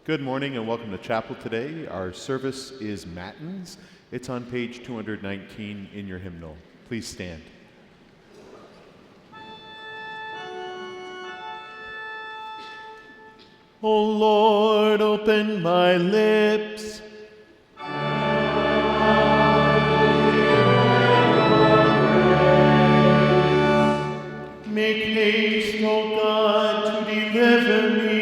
Good morning and welcome to chapel today. Our service is Matins. It's on page 219 in your hymnal. Please stand. O Lord, open my lips. Make haste, O God, to deliver me.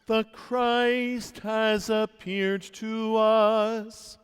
The Christ has appeared to us.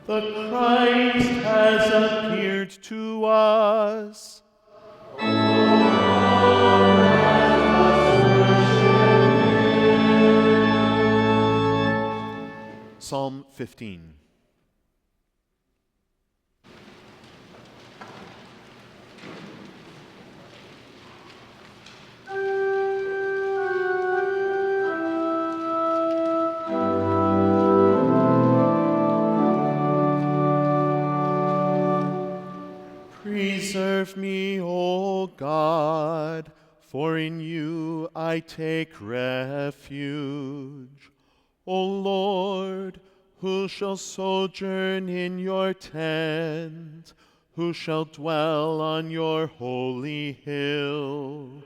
The Christ has appeared to us. Psalm 15. Preserve me, O God, for in you I take refuge. O Lord, who shall sojourn in your tent? Who shall dwell on your holy hill?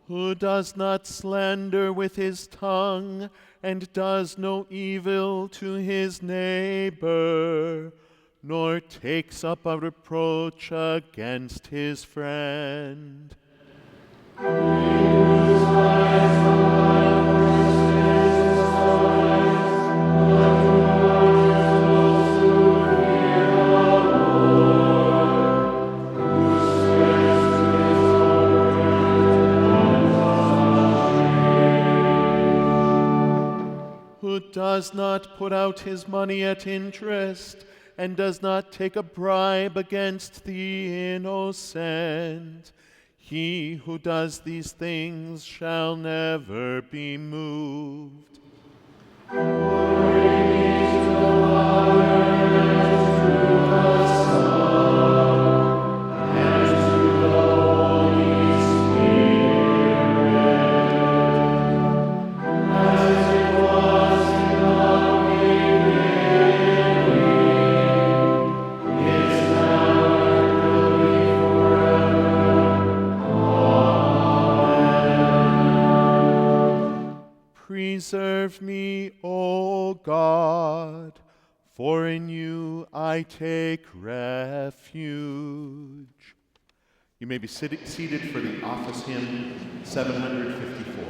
Who does not slander with his tongue, and does no evil to his neighbor, nor takes up a reproach against his friend. Who does does not put out his money at interest, and does not take a bribe against the innocent. He who does these things shall never be moved. Preserve me, O God, for in you I take refuge. You may be seated for the office hymn 754.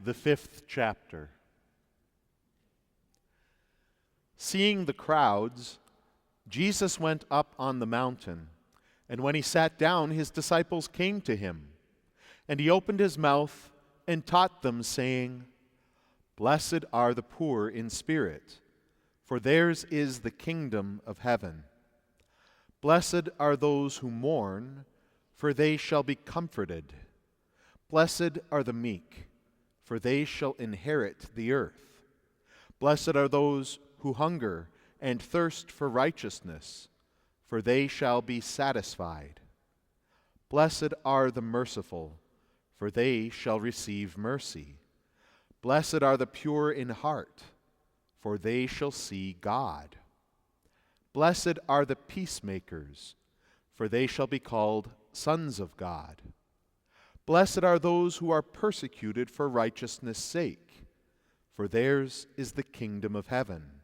The 5th chapter. Seeing the crowds, Jesus went up on the mountain, and when he sat down, his disciples came to him. And he opened his mouth and taught them, saying, "Blessed are the poor in spirit, for theirs is the kingdom of heaven. Blessed are those who mourn, for they shall be comforted. Blessed are the meek, for they shall inherit the earth. Blessed are those who hunger and thirst for righteousness, for they shall be satisfied. Blessed are the merciful, for they shall receive mercy. Blessed are the pure in heart, for they shall see God. Blessed are the peacemakers, for they shall be called sons of God. Blessed are those who are persecuted for righteousness' sake, for theirs is the kingdom of heaven.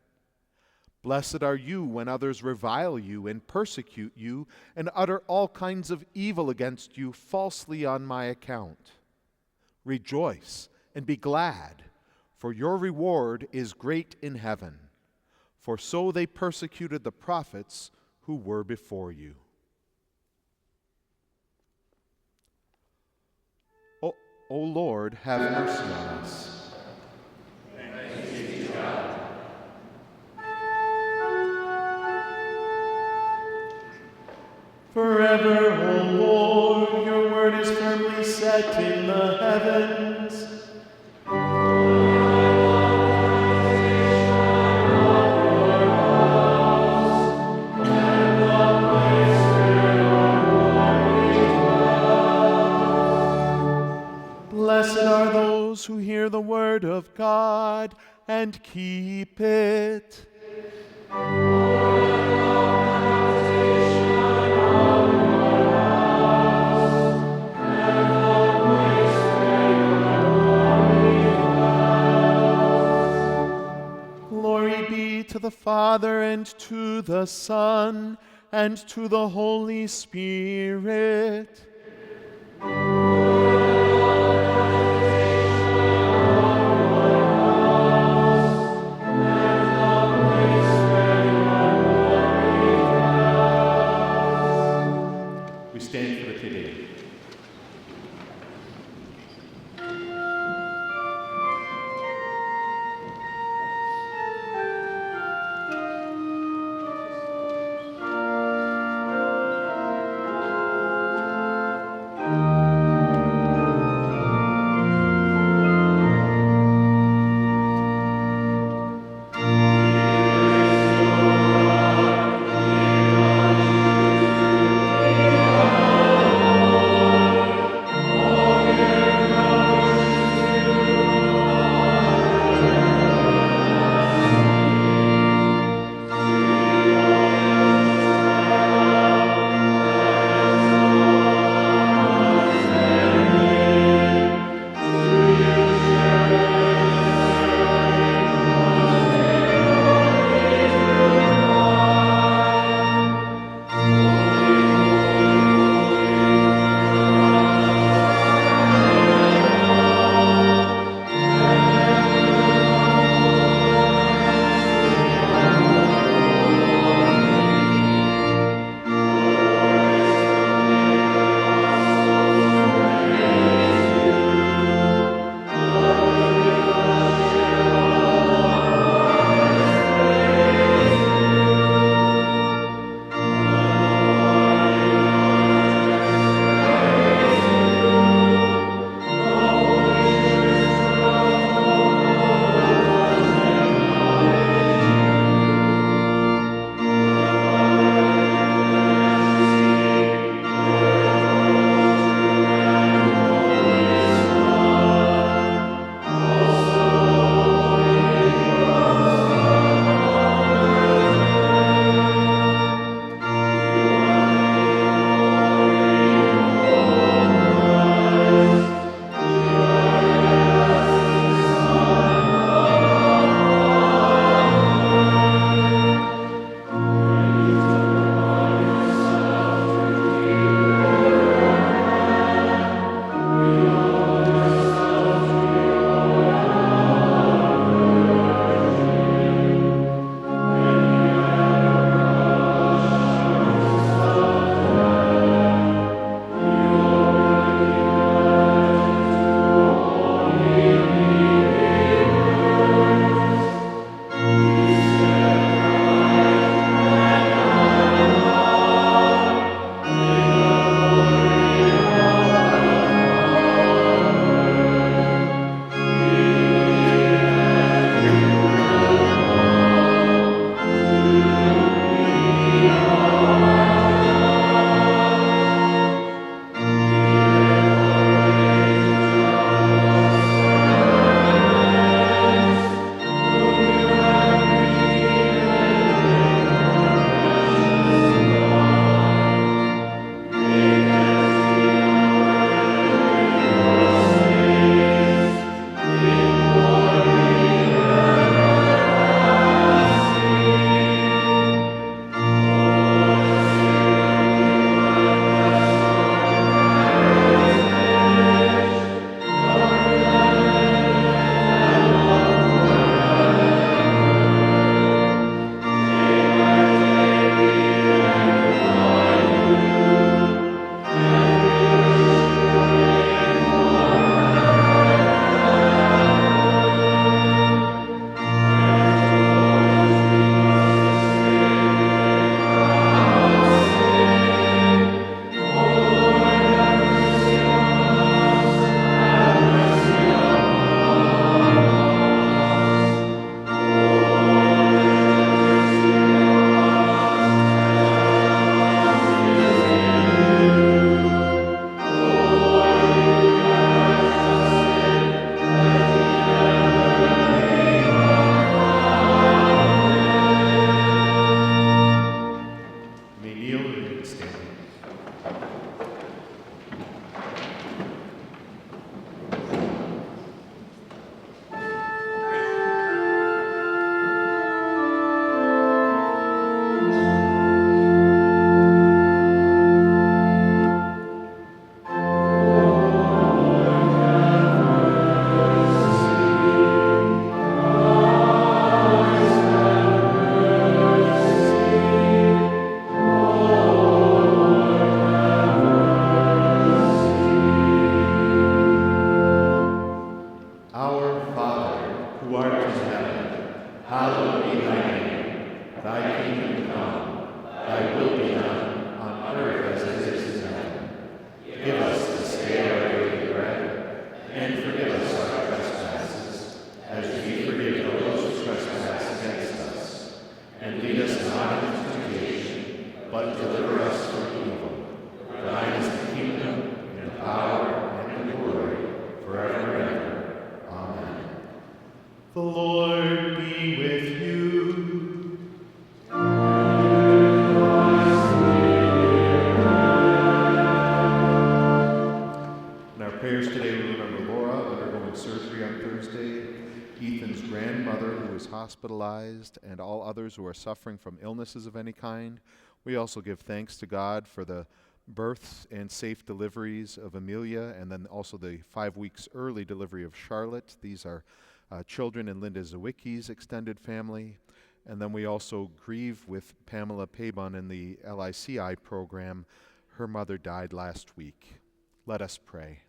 Blessed are you when others revile you and persecute you and utter all kinds of evil against you falsely on my account. Rejoice and be glad, for your reward is great in heaven. For so they persecuted the prophets who were before you." O Lord, have mercy on us. Thanks be to God. Forever, O Lord, your word is firmly set in the heavens. Blessed are those who hear the word of God and keep it. Glory be to the Father, and to the Son, and to the Holy Spirit. We stand for the Te Deum. us not into temptation, but deliver us from evil. For thine is the kingdom, and the power, and the glory, forever and ever. Amen. The Lord be with you. In our prayers today, we remember Laura undergoing surgery on Thursday, Ethan's grandmother who is hospitalized, and all others who are suffering from illnesses of any kind. We also give thanks to God for the births and safe deliveries of Amelia, and then also the 5 weeks early delivery of Charlotte. These are children in Linda Zawicki's extended family. And then we also grieve with Pamela Pabon in the LICI program. Her mother died last week. Let us pray.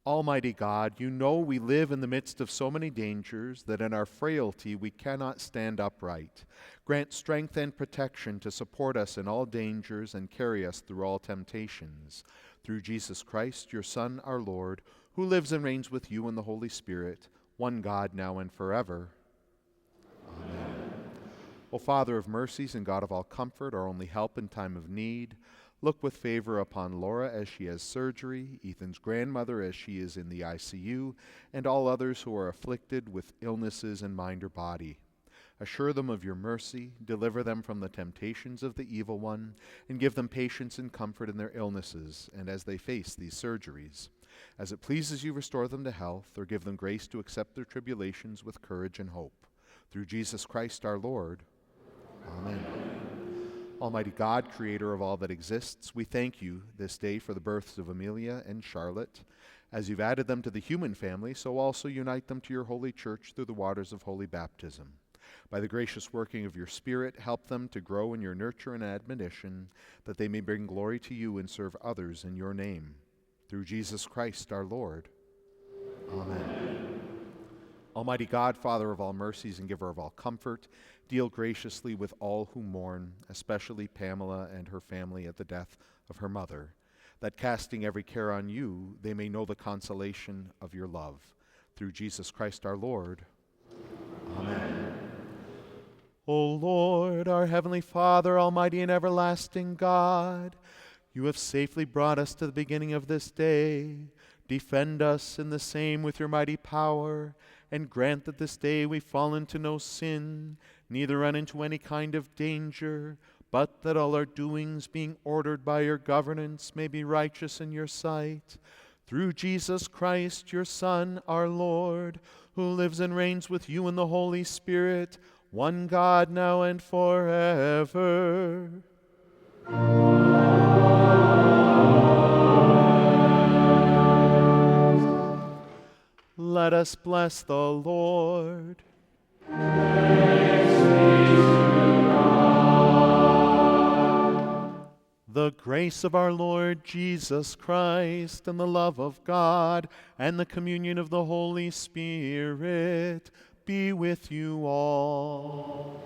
Almighty God, you know we live in the midst of so many dangers that in our frailty we cannot stand upright. Grant strength and protection to support us in all dangers and carry us through all temptations. Through Jesus Christ, your Son, our Lord, who lives and reigns with you in the Holy Spirit, one God, now and forever. Amen. O Father of mercies and God of all comfort, our only help in time of need, look with favor upon Laura as she has surgery, Ethan's grandmother as she is in the ICU, and all others who are afflicted with illnesses in mind or body. Assure them of your mercy, deliver them from the temptations of the evil one, and give them patience and comfort in their illnesses and as they face these surgeries. As it pleases you, restore them to health, or give them grace to accept their tribulations with courage and hope. Through Jesus Christ our Lord. Amen. Almighty God, creator of all that exists, we thank you this day for the births of Amelia and Charlotte. As you've added them to the human family, so also unite them to your holy church through the waters of holy baptism. By the gracious working of your Spirit, help them to grow in your nurture and admonition, that they may bring glory to you and serve others in your name. Through Jesus Christ our Lord. Amen. Almighty God, Father of all mercies and giver of all comfort, deal graciously with all who mourn, especially Pamela and her family at the death of her mother, that casting every care on you, they may know the consolation of your love. Through Jesus Christ our Lord. Amen. O Lord, our heavenly Father, almighty and everlasting God, you have safely brought us to the beginning of this day. Defend us in the same with your mighty power, and grant that this day we fall into no sin, neither run into any kind of danger, but that all our doings, being ordered by your governance, may be righteous in your sight. Through Jesus Christ, your Son, our Lord, who lives and reigns with you in the Holy Spirit, one God, now and forever. Let us bless the Lord. The grace of our Lord Jesus Christ, and the love of God, and the communion of the Holy Spirit be with you all.